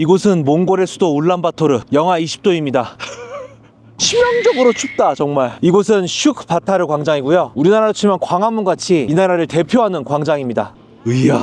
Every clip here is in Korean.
이곳은 몽골의 수도 울란바토르, 영하 20도입니다. 치명적으로 춥다 정말. 이곳은 슈크바타르 광장이고요, 우리나라로 치면 광화문 같이 이 나라를 대표하는 광장입니다. 이야,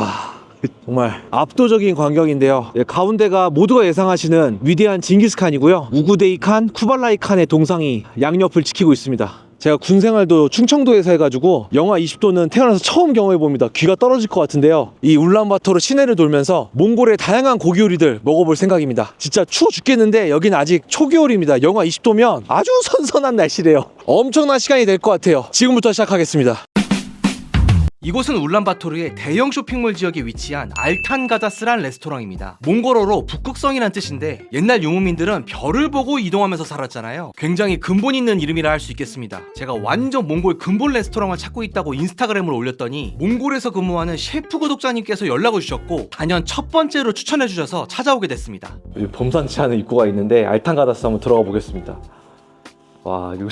정말 압도적인 광경인데요. 가운데가 모두가 예상하시는 위대한 징기스칸이고요, 우구데이 칸, 쿠발라이 칸의 동상이 양옆을 지키고 있습니다. 제가 군 생활도 충청도에서 해가지고 영하 20도는 태어나서 처음 경험해봅니다. 귀가 떨어질 것 같은데요, 이 울란바토르 시내를 돌면서 몽골의 다양한 고기 요리들 먹어볼 생각입니다. 진짜 추워 죽겠는데 여기는 아직 초겨울입니다. 영하 20도면 아주 선선한 날씨래요. 엄청난 시간이 될 것 같아요. 지금부터 시작하겠습니다. 이곳은 울란바토르의 대형 쇼핑몰 지역에 위치한 알탄가다스란 레스토랑입니다. 몽골어로 북극성이란 뜻인데 옛날 유목민들은 별을 보고 이동하면서 살았잖아요. 굉장히 근본 있는 이름이라 할 수 있겠습니다. 제가 완전 몽골 근본 레스토랑을 찾고 있다고 인스타그램으로 올렸더니 몽골에서 근무하는 셰프 구독자님께서 연락을 주셨고 단연 첫 번째로 추천해 주셔서 찾아오게 됐습니다. 범상치 않은 입구가 있는데 알탄가다스 한번 들어가 보겠습니다. 와, 이거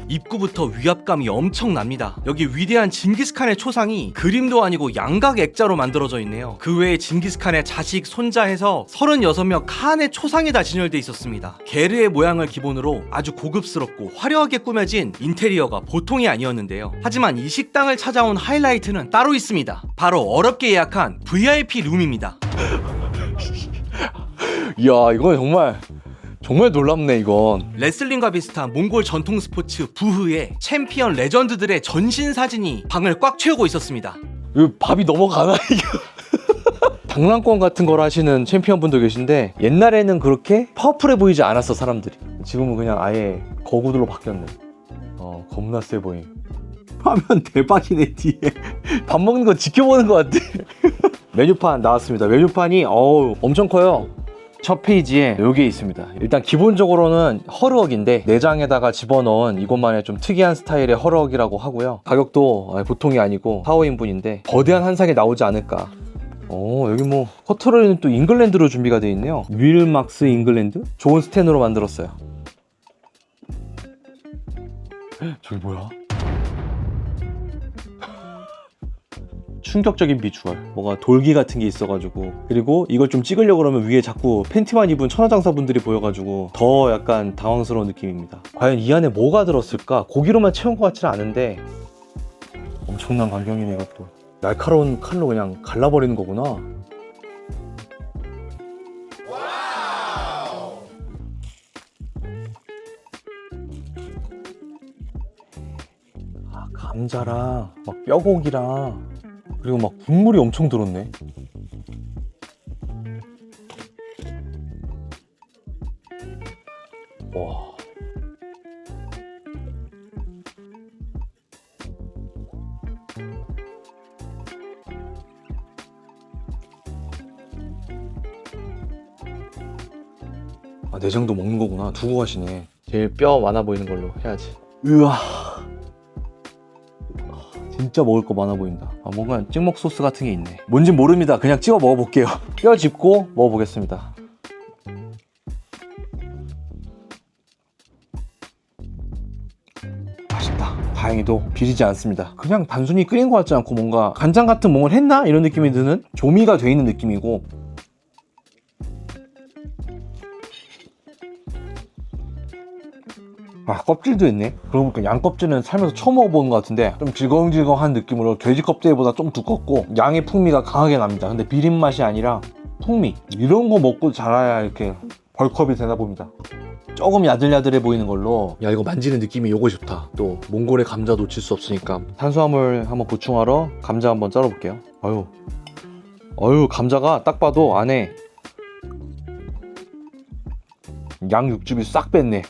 입구부터 위압감이 엄청납니다. 여기 위대한 징기스칸의 초상이 그림도 아니고 양각 액자로 만들어져 있네요. 그 외에 징기스칸의 자식, 손자 해서 36명 칸의 초상이 다 진열돼 있었습니다. 게르의 모양을 기본으로 아주 고급스럽고 화려하게 꾸며진 인테리어가 보통이 아니었는데요. 하지만 이 식당을 찾아온 하이라이트는 따로 있습니다. 바로 어렵게 예약한 VIP 룸입니다. 이야, 이건 정말 놀랍네. 이건 레슬링과 비슷한 몽골 전통 스포츠 부흐의 챔피언 레전드들의 전신 사진이 방을 꽉 채우고 있었습니다. 이거 밥이 넘어가나 이게? 장난감 같은 걸 하시는 챔피언분도 계신데 옛날에는 그렇게 파워풀해 보이지 않았어 사람들이. 지금은 그냥 아예 거구들로 바뀌었네. 겁나 세 보임. 화면 대박이네. 뒤에 밥 먹는 거 지켜보는 것 같아. 메뉴판 나왔습니다. 메뉴판이 엄청 커요. 첫 페이지에 요게 있습니다. 일단 기본적으로는 허르헉인데 내장에다가 집어넣은 이것만의 좀 특이한 스타일의 허르헉이라고 하고요. 가격도 보통이 아니고 4, 5인분인데 거대한 한 상이 나오지 않을까. 여기 뭐 커트러리는 또 잉글랜드로 준비가 되어 있네요. 윌막스 잉글랜드? 좋은 스텐으로 만들었어요. 저기 뭐야? 충격적인 비주얼, 뭐가 돌기 같은 게 있어가지고, 그리고 이걸 좀 찍으려고 그러면 위에 자꾸 팬티만 입은 천하장사분들이 보여가지고 더 약간 당황스러운 느낌입니다. 과연 이 안에 뭐가 들었을까? 고기로만 채운 것 같지는 않은데 엄청난 광경이네. 이것도 날카로운 칼로 그냥 갈라버리는 거구나. 감자랑 막 뼈고기랑 그리고 막 국물이 엄청 들었네. 와. 내장도 먹는 거구나. 두고 가시네. 제일 뼈 많아 보이는 걸로 해야지. 으아. 진짜 먹을 거 많아 보인다. 뭔가 찍먹 소스 같은 게 있네. 뭔진 모릅니다. 그냥 찍어 먹어볼게요. 뼈 짚고 먹어보겠습니다. 맛있다. 다행히도 비리지 않습니다. 그냥 단순히 끓인 것 같지 않고 뭔가 간장 같은 뭔가를 했나? 이런 느낌이 드는 조미가 돼 있는 느낌이고, 껍질도 있네. 그러고 보니까 양 껍질은 살면서 처음 먹어보는 것 같은데 좀 질겅질겅한 느낌으로 돼지 껍질보다 좀 두껍고 양의 풍미가 강하게 납니다. 근데 비린 맛이 아니라 풍미, 이런 거 먹고 자라야 이렇게 벌크업이 되나 봅니다. 조금 야들야들해 보이는 걸로. 야, 이거 만지는 느낌이 요거 좋다. 또 몽골의 감자 놓칠 수 없으니까 탄수화물 한번 보충하러 감자 한번 썰어볼게요. 어휴, 감자가 딱 봐도 안에 양 육즙이 싹 뺐네.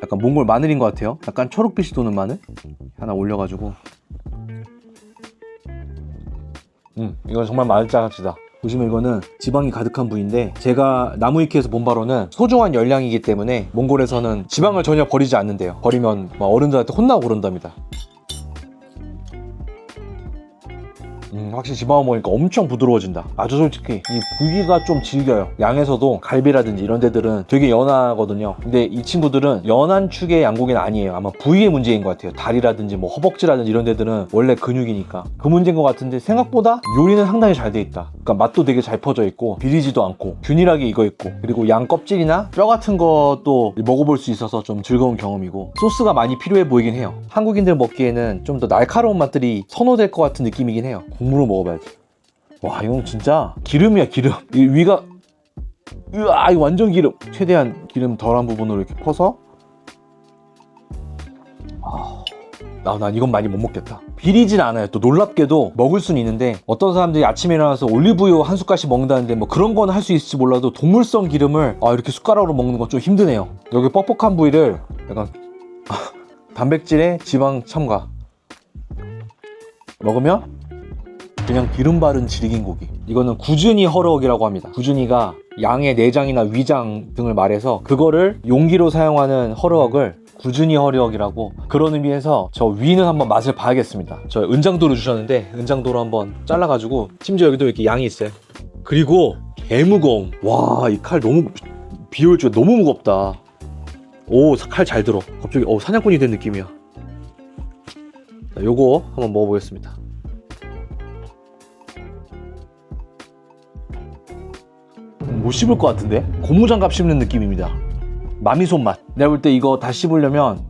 약간 몽골 마늘인 것 같아요. 약간 초록빛이 도는 마늘 하나 올려가지고. 이건 정말 마늘짜같이다. 보시면 이거는 지방이 가득한 부위인데, 제가 나무위키에서 본 바로는 소중한 열량이기 때문에 몽골에서는 지방을 전혀 버리지 않는데요. 버리면 어른들한테 혼나고 그런답니다. 확실히 집어먹어 먹으니까 엄청 부드러워진다. 아주 솔직히 이 부위가 좀 질겨요. 양에서도 갈비라든지 이런 데들은 되게 연하거든요. 근데 이 친구들은 연한 축의 양고기는 아니에요. 아마 부위의 문제인 것 같아요. 다리라든지 뭐 허벅지라든지 이런 데들은 원래 근육이니까 그 문제인 것 같은데, 생각보다 요리는 상당히 잘 돼 있다. 그러니까 맛도 되게 잘 퍼져 있고 비리지도 않고 균일하게 익어 있고, 그리고 양 껍질이나 뼈 같은 것도 먹어볼 수 있어서 좀 즐거운 경험이고, 소스가 많이 필요해 보이긴 해요. 한국인들 먹기에는 좀 더 날카로운 맛들이 선호될 것 같은 느낌이긴 해요. 국물을 먹어봐야지. 와, 이건 진짜 기름이야, 기름. 이 위가, 으아, 이거 완전 기름. 최대한 기름 덜한 부분으로 이렇게 퍼서. 난 이건 많이 못 먹겠다. 비리진 않아요. 또 놀랍게도 먹을 수는 있는데, 어떤 사람들이 아침에 일어나서 올리브유 한 숟갈씩 먹는다는데 뭐 그런 건 할 수 있을지 몰라도 동물성 기름을 이렇게 숟가락으로 먹는 건 좀 힘드네요. 여기 뻑뻑한 부위를 약간 단백질에 지방 첨가 먹으면 그냥 기름 바른 질긴 고기. 이거는 구준이 허럭이라고 합니다. 구준이가 양의 내장이나 위장 등을 말해서 그거를 용기로 사용하는 허럭을 구준이 허럭이라고, 그런 의미에서 저 위는 한번 맛을 봐야겠습니다. 저 은장도를 주셨는데 은장도로 한번 잘라가지고, 심지어 여기도 이렇게 양이 있어요. 그리고 개무거움. 와, 이 칼 너무 비효율적이야. 너무 무겁다. 오, 칼 잘 들어. 갑자기 사냥꾼이 된 느낌이야. 자, 요거 한번 먹어보겠습니다. 못 씹을 것 같은데? 고무장갑 씹는 느낌입니다. 마미 손맛. 내가 볼 때 이거 다 씹으려면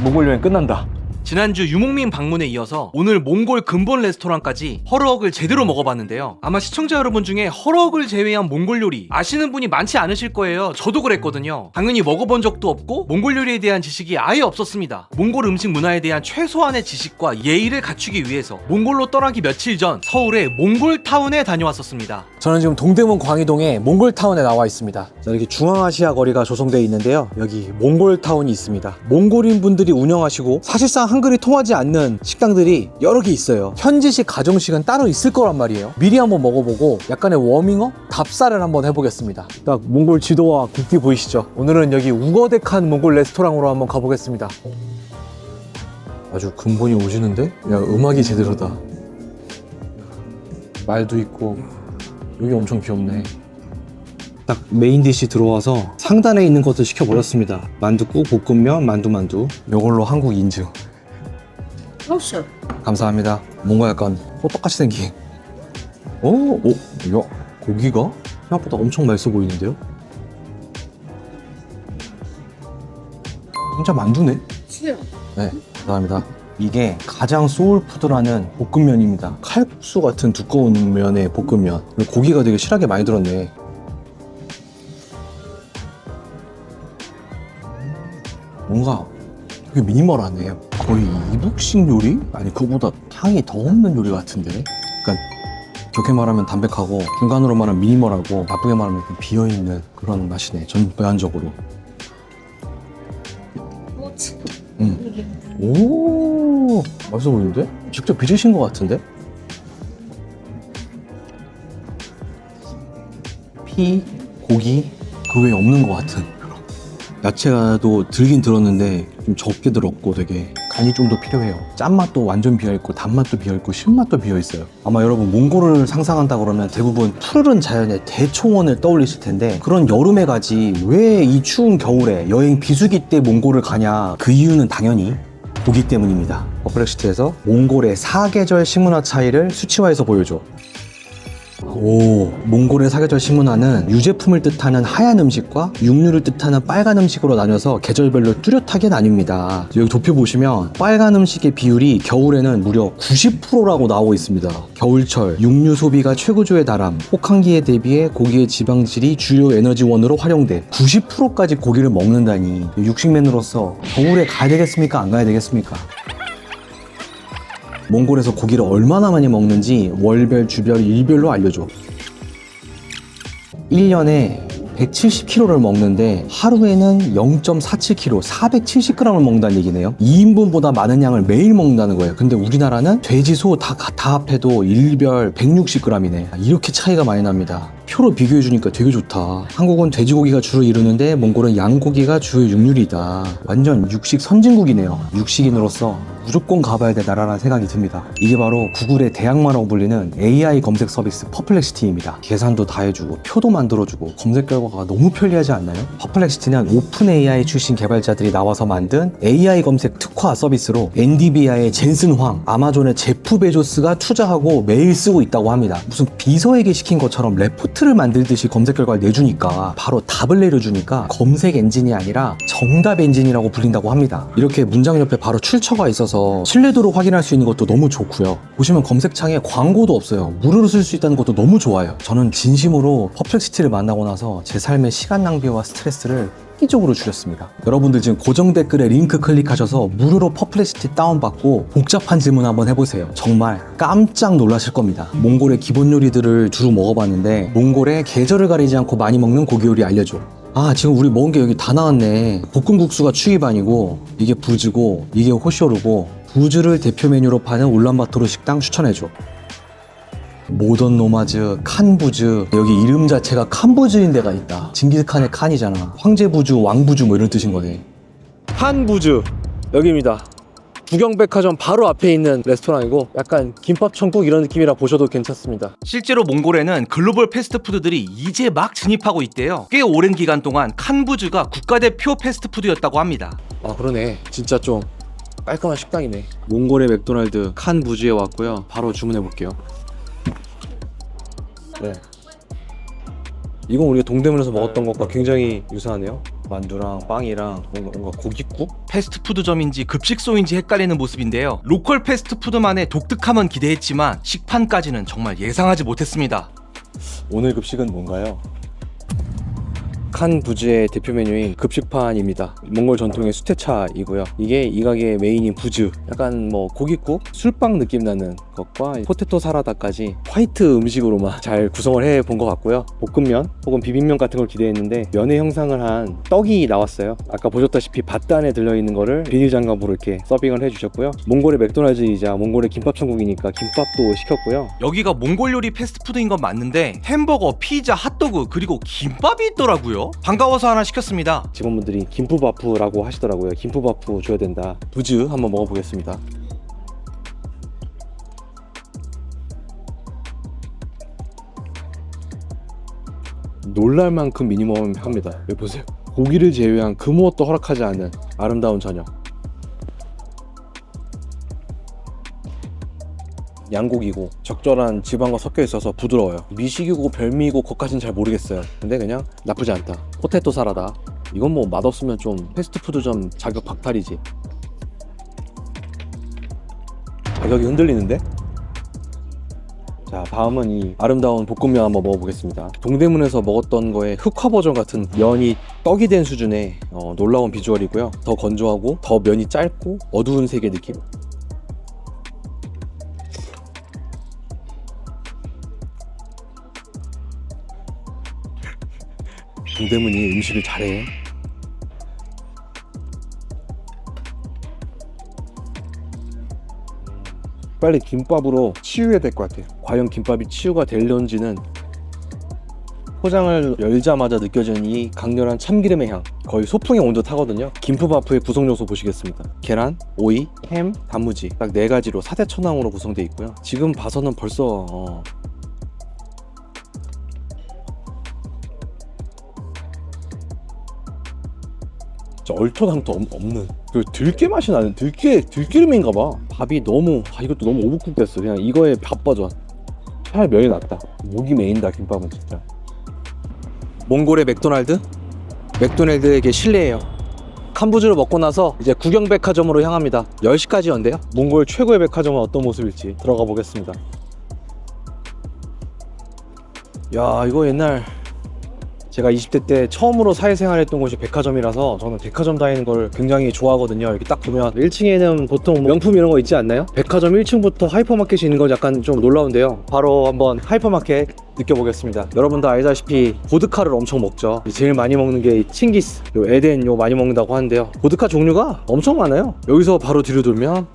몽골 여행 끝난다. 지난주 유목민 방문에 이어서 오늘 몽골 근본 레스토랑까지 허럭을 제대로 먹어봤는데요. 아마 시청자 여러분 중에 허럭을 제외한 몽골 요리 아시는 분이 많지 않으실 거예요. 저도 그랬거든요. 당연히 먹어본 적도 없고 몽골 요리에 대한 지식이 아예 없었습니다. 몽골 음식 문화에 대한 최소한의 지식과 예의를 갖추기 위해서 몽골로 떠나기 며칠 전 서울의 몽골타운에 다녀왔었습니다. 저는 지금 동대문 광희동의 몽골타운에 나와 있습니다. 자, 이렇게 중앙아시아 거리가 조성되어 있는데요. 여기 몽골타운이 있습니다. 몽골인 분들이 운영하시고 사실상 한글이 통하지 않는 식당들이 여러 개 있어요. 현지식, 가정식은 따로 있을 거란 말이에요. 미리 한번 먹어보고 약간의 워밍업? 답사를 한번 해보겠습니다. 딱 몽골 지도와 국기 보이시죠? 오늘은 여기 우거덱한 몽골 레스토랑으로 한번 가보겠습니다. 아주 근본이 오시는데? 야, 음악이 제대로다. 말도 있고 여기 엄청 귀엽네. 딱 메인 디시 들어와서 상단에 있는 것들 시켜버렸습니다. 만둣국, 볶음면, 만두. 요걸로 한국 인증. 감사합니다. 뭔가 약간 호떡같이 생긴. 야, 고기가 생각보다 엄청 맛있어 보이는데요? 진짜 만두네? 네, 감사합니다. 이게 가장 소울푸드라는 볶음면입니다. 칼국수 같은 두꺼운 면의 볶음면. 고기가 되게 실하게 많이 들었네. 뭔가 되게 미니멀하네. 거의 이북식 요리? 아니, 그거보다 향이 더 없는 요리 같은데? 그러니까 좋게 말하면 담백하고, 중간으로 말하면 미니멀하고, 나쁘게 말하면 비어있는 그런 맛이네, 전반적으로. 오, 맛있어 보이는데? 직접 빚으신 것 같은데? 피, 고기, 그 외에 없는 것 같은. 야채도 들긴 들었는데 좀 적게 들었고 되게 간이 좀 더 필요해요. 짠맛도 완전 비어있고, 단맛도 비어있고, 신맛도 비어있어요. 아마 여러분 몽골을 상상한다 그러면 대부분 푸르른 자연의 대초원을 떠올리실 텐데, 그런 여름에 가지 왜 이 추운 겨울에 여행 비수기 때 몽골을 가냐? 그 이유는 당연히 고기 때문입니다. 퍼플렉시트에서 몽골의 사계절 식문화 차이를 수치화해서 보여줘. 오, 몽골의 사계절 식문화는 유제품을 뜻하는 하얀 음식과 육류를 뜻하는 빨간 음식으로 나뉘어서 계절별로 뚜렷하게 나뉩니다. 여기 도표 보시면 빨간 음식의 비율이 겨울에는 무려 90%라고 나오고 있습니다. 겨울철 육류 소비가 최고조에 달함, 혹한기에 대비해 고기의 지방질이 주요 에너지원으로 활용돼 90%까지 고기를 먹는다니, 육식맨으로서 겨울에 가야 되겠습니까? 안 가야 되겠습니까? 몽골에서 고기를 얼마나 많이 먹는지 월별, 주별, 일별로 알려줘. 1년에 170kg를 먹는데 하루에는 0.47kg, 470g을 먹는다는 얘기네요. 2인분보다 많은 양을 매일 먹는다는 거예요. 근데 우리나라는 돼지, 소 다 합해도 일별 160g이네. 이렇게 차이가 많이 납니다. 표로 비교해주니까 되게 좋다. 한국은 돼지고기가 주로 이루는데 몽골은 양고기가 주요 육류이다. 완전 육식 선진국이네요. 육식인으로서 무조건 가봐야 될 나라라는 생각이 듭니다. 이게 바로 구글의 대학마라고 불리는 AI 검색 서비스 퍼플렉시티입니다. 계산도 다 해주고 표도 만들어주고 검색 결과가 너무 편리하지 않나요? 퍼플렉시티는 오픈 AI 출신 개발자들이 나와서 만든 AI 검색 특화 서비스로 엔디비아의 젠슨 황, 아마존의 제프 베조스가 투자하고 매일 쓰고 있다고 합니다. 무슨 비서에게 시킨 것처럼 레포트를 만들듯이 검색 결과를 내주니까 바로 답을 내려주니까 검색 엔진이 아니라 정답 엔진이라고 불린다고 합니다. 이렇게 문장 옆에 바로 출처가 있어서 신뢰도를 확인할 수 있는 것도 너무 좋고요. 보시면 검색창에 광고도 없어요. 무료로 쓸 수 있다는 것도 너무 좋아요. 저는 진심으로 퍼플렉시티를 만나고 나서 제 삶의 시간 낭비와 스트레스를 획기적으로 줄였습니다. 여러분들 지금 고정 댓글에 링크 클릭하셔서 무료로 퍼플렉시티 다운받고 복잡한 질문 한번 해보세요. 정말 깜짝 놀라실 겁니다. 몽골의 기본 요리들을 두루 먹어봤는데 몽골의 계절을 가리지 않고 많이 먹는 고기 요리 알려줘. 아, 지금 우리 먹은 게 여기 다 나왔네. 볶음국수가 취기반이고 이게 부즈고 이게 호쇼르고 부즈를 대표 메뉴로 파는 울란바토르 식당 추천해줘. 모던 노마즈, 칸부즈. 여기 이름 자체가 칸부즈인 데가 있다. 징기스칸의 칸이잖아. 황제부즈, 왕부즈 뭐 이런 뜻인 거네. 한부즈 여기입니다. 구경백화점 바로 앞에 있는 레스토랑이고 약간 김밥 천국 이런 느낌이라 보셔도 괜찮습니다. 실제로 몽골에는 글로벌 패스트푸드들이 이제 막 진입하고 있대요. 꽤 오랜 기간 동안 칸부즈가 국가대표 패스트푸드였다고 합니다. 아 그러네. 진짜 좀 깔끔한 식당이네. 몽골의 맥도날드 칸부즈에 왔고요. 바로 주문해 볼게요. 네. 이건 우리가 동대문에서 먹었던 것과 굉장히 유사하네요. 만두랑 빵이랑 뭔가 고깃국? 패스트푸드점인지 급식소인지 헷갈리는 모습인데요. 로컬 패스트푸드만의 독특함은 기대했지만 식판까지는 정말 예상하지 못했습니다. 오늘 급식은 뭔가요? 칸부즈의 대표 메뉴인 급식판입니다. 몽골 전통의 수태차이고요. 이게 이 가게의 메인인 부즈. 약간 뭐 고깃국, 술빵 느낌 나는 것과 포테토 사라다까지 화이트 음식으로만 잘 구성을 해본 것 같고요. 볶음면 혹은 비빔면 같은 걸 기대했는데 면의 형상을 한 떡이 나왔어요. 아까 보셨다시피 밭 안에 들려있는 거를 비닐장갑으로 이렇게 서빙을 해주셨고요. 몽골의 맥도날드이자 몽골의 김밥 천국이니까 김밥도 시켰고요. 여기가 몽골 요리 패스트푸드인 건 맞는데 햄버거, 피자, 핫도그 그리고 김밥이 있더라고요. 반가워서 하나 시켰습니다. 직원분들이 김푸바푸라고 하시더라고요. 김푸바푸 줘야 된다. 부즈 한번 먹어보겠습니다. 놀랄만큼 미니멈합니다. 여기 보세요. 고기를 제외한 그 무엇도 허락하지 않은 아름다운 저녁. 양고기고 적절한 지방과 섞여 있어서 부드러워요. 미식이고 별미고 그것까지는 잘 모르겠어요. 근데 그냥 나쁘지 않다. 포테토 사라다. 이건 뭐 맛없으면 좀 패스트푸드점 자격 박탈이지. 가격이 흔들리는데? 자, 다음은 이 아름다운 볶음면 한번 먹어보겠습니다. 동대문에서 먹었던 거의 흑화 버전 같은 면이 떡이 된 수준의 놀라운 비주얼이고요. 더 건조하고 더 면이 짧고 어두운 색의 느낌. 동대문이 음식을 잘해. 빨리 김밥으로 치유해야 될 것 같아요. 과연 김밥이 치유가 될런지는 포장을 열자마자 느껴지는 이 강렬한 참기름의 향, 거의 소풍의 온도 타거든요. 김푸바푸의 구성 요소 보시겠습니다. 계란, 오이, 햄, 단무지 딱 4가지로 사대천왕으로 구성되어 있고요. 지금 봐서는 벌써 얼토당토 없는 그 들깨 맛이 나는 들기름인가 봐. 밥이 너무 이것도 너무 오버쿡 됐어. 그냥 이거에 밥 버전. 차라리 면이 낫다. 목이 메인다 김밥은 진짜. 몽골의 맥도날드? 맥도날드에게 실례해요. 캄부즈를 먹고 나서 이제 구경백화점으로 향합니다. 10시까지 연대요. 몽골 최고의 백화점은 어떤 모습일지 들어가 보겠습니다. 야, 이거 옛날 제가 20대 때 처음으로 사회생활했던 곳이 백화점이라서 저는 백화점 다니는 걸 굉장히 좋아하거든요. 이렇게 딱 보면 1층에는 보통 명품 이런 거 있지 않나요? 백화점 1층부터 하이퍼마켓이 있는 건 약간 좀 놀라운데요. 바로 한번 하이퍼마켓 느껴보겠습니다. 여러분도 알다시피 보드카를 엄청 먹죠. 제일 많이 먹는 게 칭기스, 요 에덴 요 많이 먹는다고 하는데요. 보드카 종류가 엄청 많아요. 여기서 바로 뒤로 돌면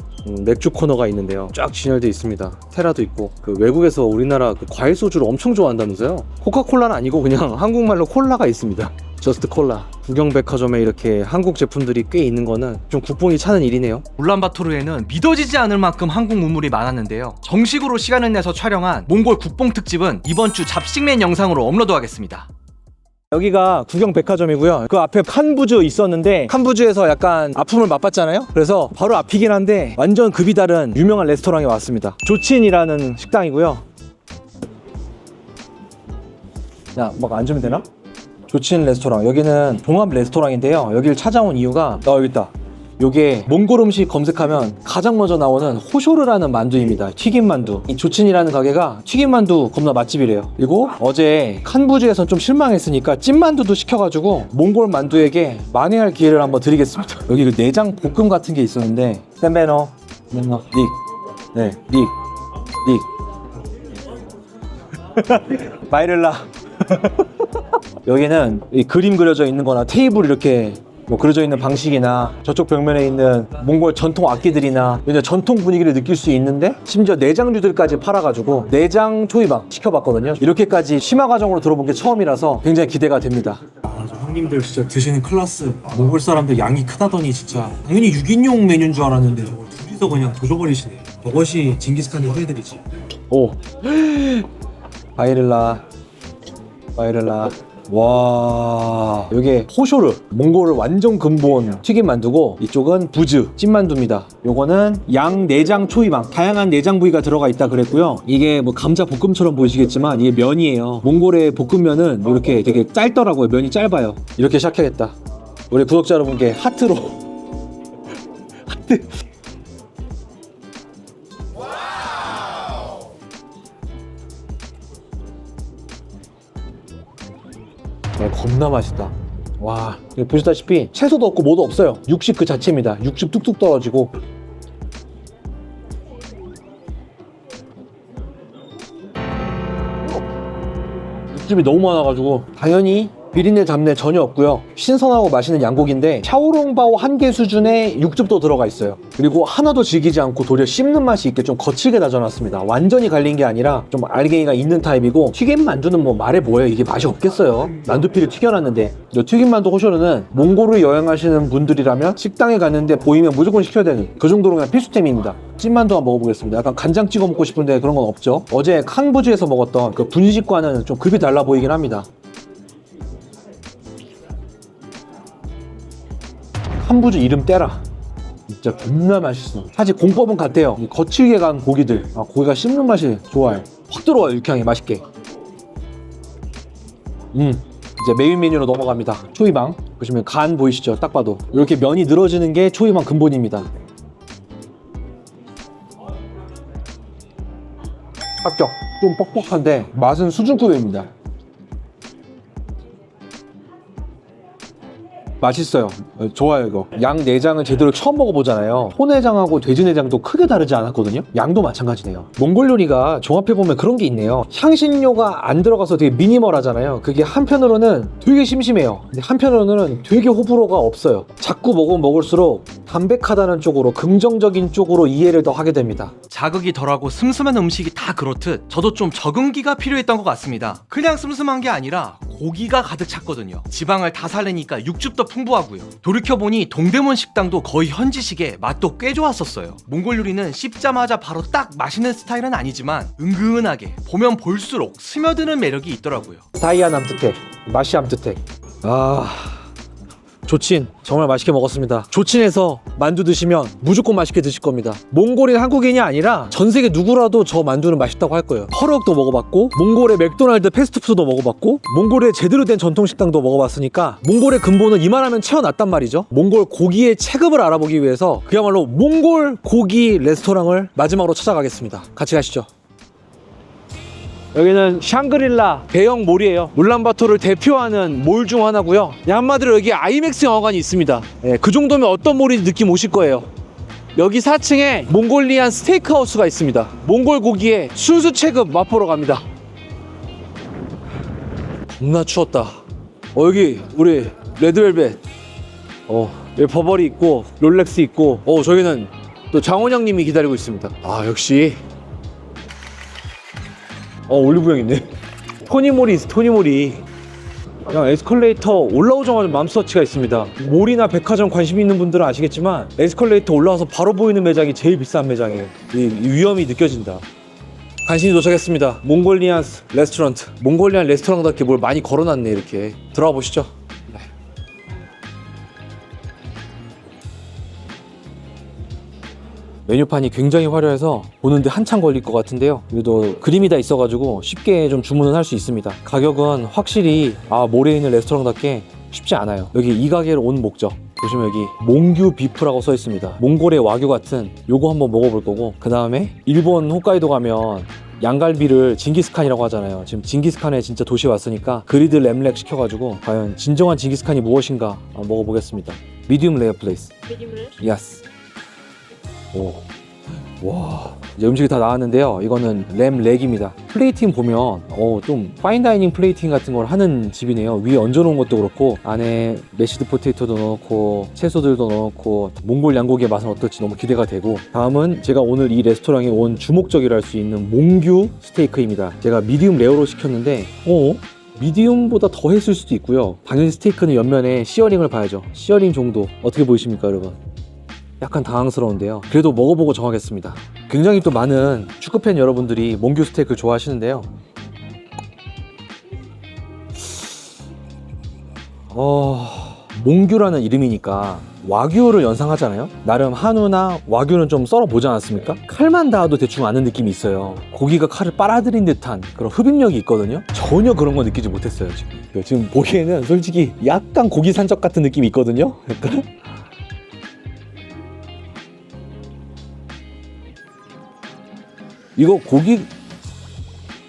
맥주 코너가 있는데요. 쫙 진열되어 있습니다. 테라도 있고 그 외국에서 우리나라 그 과일 소주를 엄청 좋아한다면서요. 코카콜라는 아니고 그냥 한국말로 콜라가 있습니다. 저스트 콜라. 구경백화점에 이렇게 한국 제품들이 꽤 있는 거는 좀 국뽕이 차는 일이네요. 울란바토르에는 믿어지지 않을 만큼 한국 문물이 많았는데요. 정식으로 시간을 내서 촬영한 몽골 국뽕 특집은 이번 주 잡식맨 영상으로 업로드하겠습니다. 여기가 구경백화점이고요. 그 앞에 칸부즈 있었는데 칸부즈에서 약간 아픔을 맛봤잖아요. 그래서 바로 앞이긴 한데 완전 급이 다른 유명한 레스토랑에 왔습니다. 조친이라는 식당이고요. 야, 막 앉으면 되나? 조친 레스토랑. 여기는 종합 레스토랑인데요. 여기를 찾아온 이유가 여기 있다. 요게 몽골 음식 검색하면 가장 먼저 나오는 호쇼르라는 만두입니다. 튀김 만두. 이 조친이라는 가게가 튀김 만두 겁나 맛집이래요. 그리고 어제 칸부즈에선 좀 실망했으니까 찐만두도 시켜가지고 몽골 만두에게 만회할 기회를 한번 드리겠습니다. 여기 그 내장 볶음 같은 게 있었는데 샌베너 닉. 네, 닉. 마이렐라. 여기는 이 그림 그려져 있는 거나 테이블 이렇게 뭐 그려져 있는 방식이나 저쪽 벽면에 있는 몽골 전통 악기들이나 이제 전통 분위기를 느낄 수 있는데 심지어 내장류들까지 팔아가지고 내장 초이박 시켜봤거든요. 이렇게까지 심화 과정으로 들어본 게 처음이라서 굉장히 기대가 됩니다. 형님들 진짜 드시는 클래스 몽골 사람들 양이 크다더니 진짜 당연히 6인용 메뉴인 줄 알았는데 저걸 둘이서 그냥 조져버리시네. 저것이 징기스칸의 후예들이지. 오 바이렐라 와, 요게 호쇼르 몽골을 완전 근본 튀김 만두고 이쪽은 부즈 찐만두입니다. 요거는 양 내장 초이방 다양한 내장 부위가 들어가 있다 그랬고요. 이게 뭐 감자 볶음처럼 보이시겠지만 이게 면이에요. 몽골의 볶음면은 이렇게 되게 짧더라고요. 면이 짧아요. 이렇게 시작해야겠다. 우리 구독자 여러분께 하트로 하트. 겁나 맛있다. 와, 보시다시피 채소도 없고 뭐도 없어요. 육식 그 자체입니다. 육즙 뚝뚝 떨어지고. 육즙이 너무 많아가지고 당연히 비린내 잡내 전혀 없고요. 신선하고 맛있는 양고기인데 샤오롱바오 한 개 수준의 육즙도 들어가 있어요. 그리고 하나도 질기지 않고 도리어 씹는 맛이 있게 좀 거칠게 다져놨습니다. 완전히 갈린 게 아니라 좀 알갱이가 있는 타입이고 튀김 만두는 뭐 말해 뭐해요. 이게 맛이 없겠어요. 만두피를 튀겨놨는데 이 튀김 만두 호쇼르는 몽골을 여행하시는 분들이라면 식당에 갔는데 보이면 무조건 시켜야 되는 그 정도로 그냥 필수템입니다. 찐만두 한번 먹어보겠습니다. 약간 간장 찍어 먹고 싶은데 그런 건 없죠. 어제 칸부즈에서 먹었던 그 분식과는 좀 급이 달라 보이긴 합니다. 칸부즈 이름 떼라. 진짜 겁나 맛있어. 사실 공법은 같아요. 이 거칠게 간 고기들, 고기가 씹는 맛이 좋아요. 확 들어와요. 육향이 맛있게. 이제 메인 메뉴로 넘어갑니다. 초이방 보시면 간 보이시죠? 딱 봐도 이렇게 면이 늘어지는 게 초이방 근본입니다. 합격. 좀 뻑뻑한데 맛은 수준급입니다. 맛있어요. 좋아요. 이거 양 내장을 제대로 처음 먹어보잖아요. 소내장하고 돼지 내장도 크게 다르지 않았거든요. 양도 마찬가지네요. 몽골 요리가 종합해보면 그런 게 있네요. 향신료가 안 들어가서 되게 미니멀하잖아요. 그게 한편으로는 되게 심심해요. 근데 한편으로는 되게 호불호가 없어요. 자꾸 먹으면 먹을수록 담백하다는 쪽으로 긍정적인 쪽으로 이해를 더 하게 됩니다. 자극이 덜하고 슴슴한 음식이 다 그렇듯 저도 좀 적응기가 필요했던 것 같습니다. 그냥 슴슴한 게 아니라 고기가 가득 찼거든요. 지방을 다 살리니까 육즙도 풍부하고요. 돌이켜보니 동대문 식당도 거의 현지식에 맛도 꽤 좋았었어요. 몽골 요리는 씹자마자 바로 딱 맛있는 스타일은 아니지만 은근하게 보면 볼수록 스며드는 매력이 있더라고요. 사이아 남트택, 맛이 암트택. 조친 정말 맛있게 먹었습니다. 조친에서 만두 드시면 무조건 맛있게 드실 겁니다. 몽골인 한국인이 아니라 전 세계 누구라도 저 만두는 맛있다고 할 거예요. 허럭도 먹어봤고 몽골의 맥도날드 패스트푸드도 먹어봤고 몽골의 제대로 된 전통식당도 먹어봤으니까 몽골의 근본은 이만하면 채워놨단 말이죠. 몽골 고기의 체급을 알아보기 위해서 그야말로 몽골 고기 레스토랑을 마지막으로 찾아가겠습니다. 같이 가시죠. 여기는 샹그릴라 대형 몰이에요. 울란바토르를 대표하는 몰 중 하나고요. 한마디로 여기 아이맥스 영화관이 있습니다. 그 정도면 어떤 몰인지 느낌 오실 거예요. 여기 4층에 몽골리안 스테이크하우스가 있습니다. 몽골 고기의 순수 체급 맛보러 갑니다. 겁나 추웠다. 여기 우리 레드벨벳 여기 버버리 있고 롤렉스 있고 저기는 또 장원영님이 기다리고 있습니다. 아 역시 올리브영 있네. 토니모리 있어, 토니모리. 그냥 에스컬레이터 올라오자마자 맘스터치가 있습니다. 몰이나 백화점 관심 있는 분들은 아시겠지만 에스컬레이터 올라와서 바로 보이는 매장이 제일 비싼 매장이에요. 이 위험이 느껴진다. 간신히 도착했습니다. 몽골리안 레스토랑트. 몽골리안 레스토랑답게 뭘 많이 걸어놨네. 이렇게 들어가 보시죠. 메뉴판이 굉장히 화려해서 보는데 한참 걸릴 것 같은데요. 그래도 그림이 다 있어가지고 쉽게 좀 주문은 할 수 있습니다. 가격은 확실히 모래에 있는 레스토랑답게 쉽지 않아요. 여기 이 가게로 온 목적, 보시면 여기 몽규 비프라고 써 있습니다. 몽골의 와규 같은 요거 한번 먹어볼 거고, 그 다음에 일본 홋카이도 가면 양갈비를 징기스칸이라고 하잖아요. 지금 징기스칸에 진짜 도시에 왔으니까 그리드 램렉 시켜가지고 과연 진정한 징기스칸이 무엇인가 먹어보겠습니다. 미디움 레어 플레이스. medium rare. 예스. 오. 와, 이제 음식이 다 나왔는데요. 이거는 램렉입니다. 플레이팅 보면 좀 파인다이닝 플레이팅 같은 걸 하는 집이네요. 위에 얹어놓은 것도 그렇고 안에 메시드 포테이토도 넣고 채소들도 넣고 몽골 양고기의 맛은 어떨지 너무 기대가 되고, 다음은 제가 오늘 이 레스토랑에 온 주목적이라 할 수 있는 몽규 스테이크입니다. 제가 미디움 레어로 시켰는데 미디움보다 더 했을 수도 있고요. 당연히 스테이크는 옆면에 시어링을 봐야죠. 시어링 정도 어떻게 보이십니까 여러분? 약간 당황스러운데요. 그래도 먹어보고 정하겠습니다. 굉장히 또 많은 축구팬 여러분들이 몽규 스테이크를 좋아하시는데요. 몽규라는 이름이니까 와규를 연상하잖아요. 나름 한우나 와규는 좀 썰어보지 않았습니까? 칼만 닿아도 대충 아는 느낌이 있어요. 고기가 칼을 빨아들인 듯한 그런 흡입력이 있거든요. 전혀 그런 거 느끼지 못했어요. 지금 보기에는 솔직히 약간 고기 산적 같은 느낌이 있거든요. 약간 이거 고기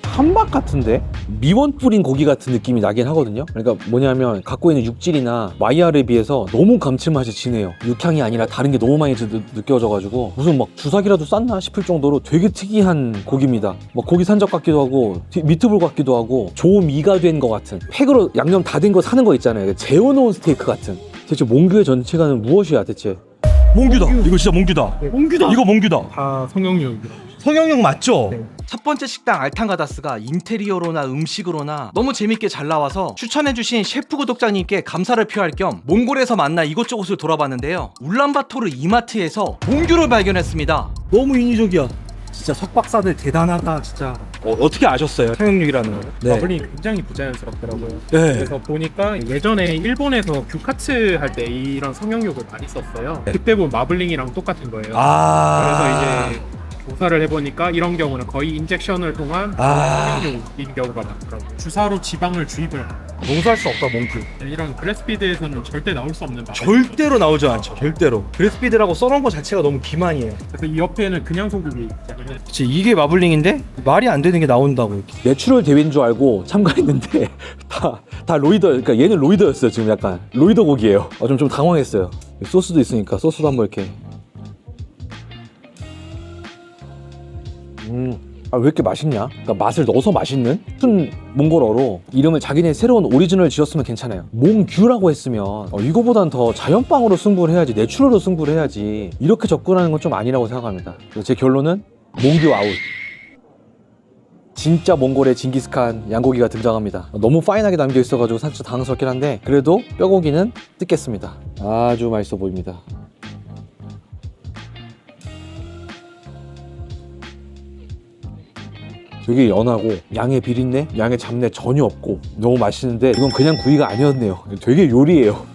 함박 같은데? 미원 뿌린 고기 같은 느낌이 나긴 하거든요. 그러니까 뭐냐면 갖고 있는 육질이나 마이야르에 비해서 너무 감칠맛이 진해요. 육향이 아니라 다른 게 너무 많이 느껴져가지고 무슨 막 주사기라도 쌌나 싶을 정도로 되게 특이한 고기입니다. 막 고기 산적 같기도 하고 미트볼 같기도 하고 조미가 된 것 같은, 팩으로 양념 다 된 거 사는 거 있잖아요. 재워놓은 스테이크 같은. 대체 몽규의 전체가는 무엇이야 대체? 몽규다. 이거 진짜 몽규다. 몽규다. 이거 몽규다. 다 성형용입니다. 성형용 맞죠? 네. 첫 번째 식당 알탕가다스가 인테리어로나 음식으로나 너무 재밌게 잘 나와서 추천해주신 셰프 구독자님께 감사를 표할 겸 몽골에서 만나 이곳저곳을 돌아봤는데요. 울란바토르 이마트에서 몽규를 발견했습니다. 너무 인위적이야. 진짜 석박사들 대단하다 진짜. 어떻게 아셨어요? 성형육이라는 걸? 마블링이 굉장히 부자연스럽더라고요. 네. 그래서 보니까 예전에 일본에서 규카츠 할 때 이런 성형육을 많이 썼어요. 그때 보면 마블링이랑 똑같은 거예요. 그래서 이제 조사를 해보니까 이런 경우는 거의 인젝션을 통한 성형육인 경우가 많더라고요. 주사로 지방을 주입을 용서할 수 없다 몽규. 이런 그래스피드에서는 절대 나올 수 없는 마블링. 절대로 나오지 않죠. 절대로. 그래스피드라고 써놓은 거 자체가 너무 기만이에요. 그래서 이 옆에는 그냥 소고기 있기 때문에 그치, 이게 마블링인데 말이 안 되는 게 나온다고 이렇게. 내추럴 대회인 줄 알고 참가했는데 다 로이더, 그러니까 얘는 로이더였어요. 지금 약간 로이더 고기예요. 좀 당황했어요. 소스도 있으니까 소스도 한번 이렇게. 왜 이렇게 맛있냐? 그러니까 맛을 넣어서 맛있는? 무슨 몽골어로 이름을 자기네 새로운 오리지널 지었으면 괜찮아요. 몽규라고 했으면 이거보단 더 자연빵으로 승부를 해야지, 내추럴로 승부를 해야지. 이렇게 접근하는 건 좀 아니라고 생각합니다. 그래서 제 결론은 몽규 아웃. 진짜 몽골의 징기스칸 양고기가 등장합니다. 너무 파인하게 남겨 있어가지고 살짝 당황스럽긴 한데 그래도 뼈고기는 뜯겠습니다. 아주 맛있어 보입니다. 되게 연하고 양의 비린내, 양의 잡내 전혀 없고 너무 맛있는데 이건 그냥 구이가 아니었네요. 되게 요리예요.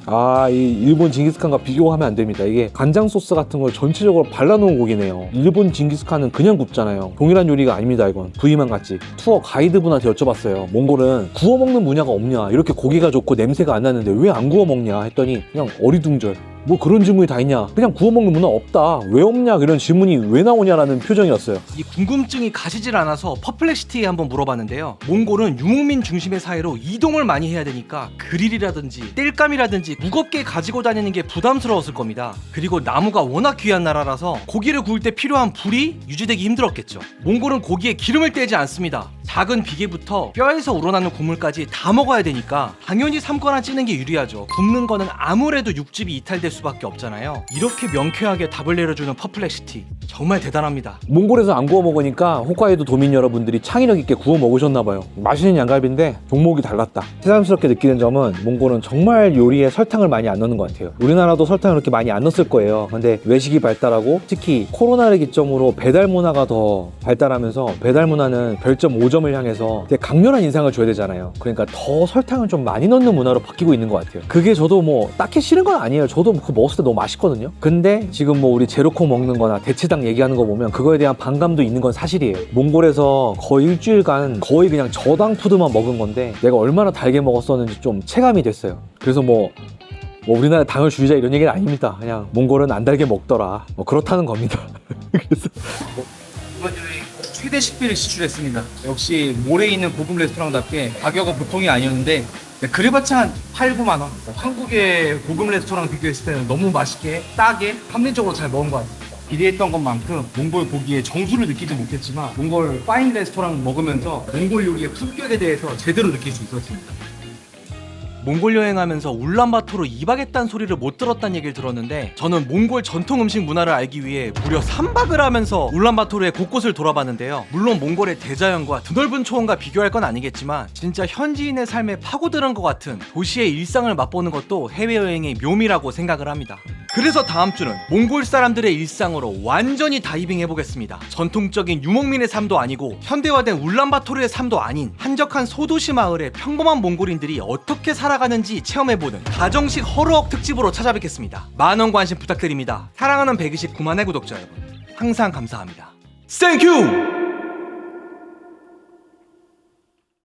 이 일본 징기스칸과 비교하면 안 됩니다. 이게 간장 소스 같은 걸 전체적으로 발라놓은 고기네요. 일본 징기스칸은 그냥 굽잖아요. 동일한 요리가 아닙니다. 이건 부위만 같지. 투어 가이드분한테 여쭤봤어요. 몽골은 구워 먹는 문화가 없냐, 이렇게 고기가 좋고 냄새가 안 나는데 왜 안 구워 먹냐 했더니 그냥 어리둥절. 뭐 그런 질문이 다 있냐, 그냥 구워 먹는 문화 없다, 왜 없냐, 이런 질문이 왜 나오냐라는 표정이었어요. 이 궁금증이 가시질 않아서 퍼플렉시티에 한번 물어봤는데요. 몽골은 유목민 중심의 사회로 이동을 많이 해야 되니까 그릴이라든지 땔감이라든지 무겁게 가지고 다니는 게 부담스러웠을 겁니다. 그리고 나무가 워낙 귀한 나라라서 고기를 구울 때 필요한 불이 유지되기 힘들었겠죠. 몽골은 고기에 기름을 떼지 않습니다. 작은 비계부터 뼈에서 우러나는 곡물까지 다 먹어야 되니까 당연히 삶거나 찌는 게 유리하죠. 굽는 거는 아무래도 육즙이 이탈될 수밖에 없잖아요. 이렇게 명쾌하게 답을 내려주는 퍼플렉시티 정말 대단합니다. 몽골에서 안 구워 먹으니까 홋카이도 도민 여러분들이 창의력 있게 구워 먹으셨나 봐요. 맛있는 양갈비인데 종목이 달랐다. 새삼스럽게 느끼는 점은 몽골은 정말 요리에 설탕을 많이 안 넣는 것 같아요. 우리나라도 설탕을 그렇게 많이 안 넣었을 거예요. 근데 외식이 발달하고 특히 코로나를 기점으로 배달 문화가 더 발달하면서 배달 문화는 별점 5점을 향해서 되게 강렬한 인상을 줘야 되잖아요. 그러니까 더 설탕을 좀 많이 넣는 문화로 바뀌고 있는 것 같아요. 그게 저도 뭐 딱히 싫은 건 아니에요. 저도 그거 먹었을 때 너무 맛있거든요. 근데 지금 뭐 우리 제로콩 먹는 거나 대체당 얘기하는 거 보면 그거에 대한 반감도 있는 건 사실이에요. 몽골에서 거의 일주일간 거의 그냥 저당 푸드만 먹은 건데 내가 얼마나 달게 먹었었는지 좀 체감이 됐어요. 그래서 뭐 우리나라 당을 줄이자 이런 얘기는 아닙니다. 그냥 몽골은 안 달게 먹더라. 뭐 그렇다는 겁니다. 그래서 이번 여행 최대 식비를 지출했습니다. 역시 몰에 있는 고급 레스토랑답게 가격은 보통이 아니었는데 그래봤자 한 8, 9만 원. 한국의 고급 레스토랑 비교했을 때는 너무 맛있게 싸게 합리적으로 잘 먹은 것 같아요. 기대했던 것만큼 몽골 고기의 정수를 느끼지 못했지만 몽골 파인 레스토랑 먹으면서 몽골 요리의 품격에 대해서 제대로 느낄 수 있었습니다. 몽골 여행하면서 울란바토르 2박 했다는 소리를 못 들었다는 얘기를 들었는데 저는 몽골 전통 음식 문화를 알기 위해 무려 3박을 하면서 울란바토르의 곳곳을 돌아봤는데요. 물론 몽골의 대자연과 드넓은 초원과 비교할 건 아니겠지만 진짜 현지인의 삶에 파고드는 것 같은 도시의 일상을 맛보는 것도 해외여행의 묘미라고 생각을 합니다. 그래서 다음 주는 몽골 사람들의 일상으로 완전히 다이빙 해보겠습니다. 전통적인 유목민의 삶도 아니고 현대화된 울란바토르의 삶도 아닌 한적한 소도시 마을의 평범한 몽골인들이 어떻게 살아가는지 체험해보는 가정식 허러억 특집으로 찾아뵙겠습니다. 많은 관심 부탁드립니다. 사랑하는 129만의 구독자 여러분, 항상 감사합니다. 땡큐!